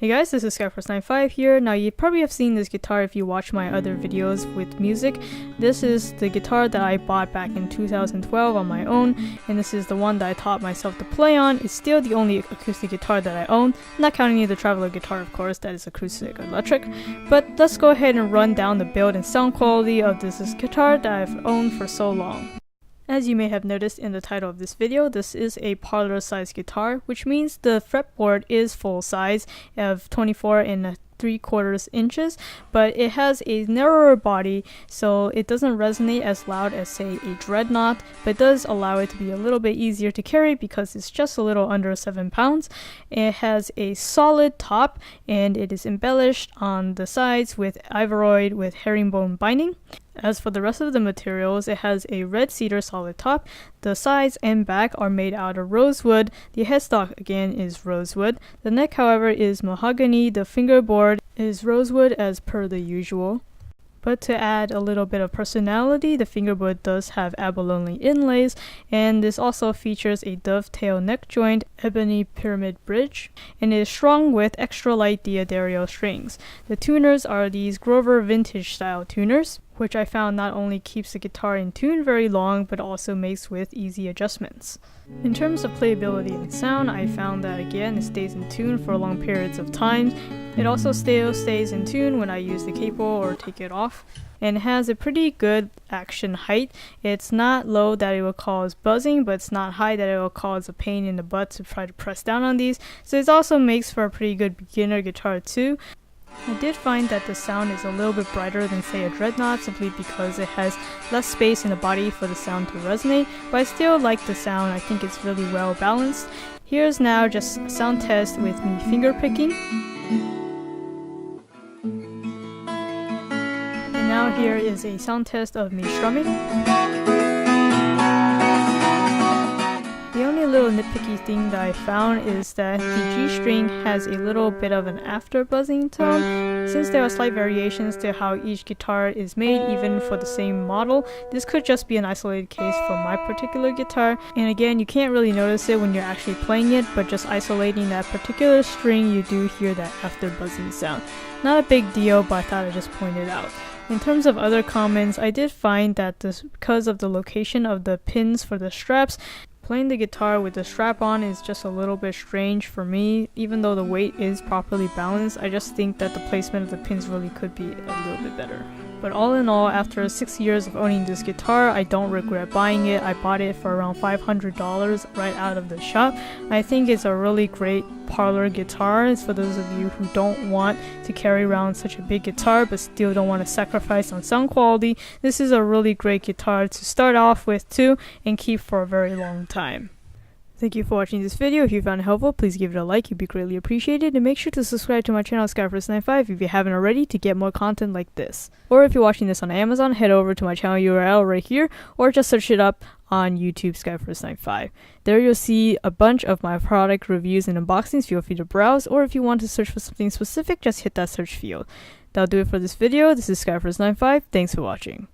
Hey guys, this is Skyforce95 here. Now you probably have seen this guitar if you watch my other videos with music. This is the guitar that I bought back in 2012 on my own, and this is the one that I taught myself to play on. It's still the only acoustic guitar that I own, not counting the Traveler guitar of course, that is acoustic electric. But let's go ahead and run down the build and sound quality of this guitar that I've owned for so long. As you may have noticed in the title of this video, this is a parlor size guitar, which means the fretboard is full size of 24 3/4 inches, but it has a narrower body, so it doesn't resonate as loud as say a dreadnought, but it does allow it to be a little bit easier to carry because it's just a little under 7 pounds. It has a solid top and it is embellished on the sides with ivory with herringbone binding. As for the rest of the materials, it has a red cedar solid top. The sides and back are made out of rosewood. The headstock again is rosewood. The neck, however, is mahogany. The fingerboard is rosewood as per the usual. But to add a little bit of personality, the fingerboard does have abalone inlays, and this also features a dovetail neck joint, ebony pyramid bridge, and is strung with extra light D'Addario strings. The tuners are these Grover vintage style tuners, which I found not only keeps the guitar in tune very long, but also makes with easy adjustments. In terms of playability and sound, I found that again it stays in tune for long periods of time. It also still stays in tune when I use the cable or take it off, and has a pretty good action height. It's not low that it will cause buzzing, but it's not high that it will cause a pain in the butt to try to press down on these, so it also makes for a pretty good beginner guitar too. I did find that the sound is a little bit brighter than say a dreadnought simply because it has less space in the body for the sound to resonate, but I still like the sound. I think it's really well balanced. Here's now just a sound test with me finger picking. And now here is a sound test of me strumming. The only little nitpicky thing that I found is that the G string has a little bit of an after buzzing tone. Since there are slight variations to how each guitar is made, even for the same model, this could just be an isolated case for my particular guitar. And again, you can't really notice it when you're actually playing it, but just isolating that particular string, you do hear that after buzzing sound. Not a big deal, but I thought I'd just point it out. In terms of other comments, I did find that because of the location of the pins for the straps, playing the guitar with the strap on is just a little bit strange for me. Even though the weight is properly balanced, I just think that the placement of the pins really could be a little bit better. But all in all, after 6 years of owning this guitar, I don't regret buying it. I bought it for around $500 right out of the shop. I think it's a really great parlor guitar. It's for those of you who don't want to carry around such a big guitar but still don't want to sacrifice on sound quality. This is a really great guitar to start off with too and keep for a very long time. Thank you for watching this video. If you found it helpful, please give it a like, it'd be greatly appreciated, and make sure to subscribe to my channel Skyforce95 if you haven't already to get more content like this. Or if you're watching this on Amazon, head over to my channel URL right here, or just search it up on YouTube Skyforce95. There you'll see a bunch of my product reviews and unboxings. Feel free to browse, or if you want to search for something specific, just hit that search field. That'll do it for this video. This is Skyforce95. Thanks for watching.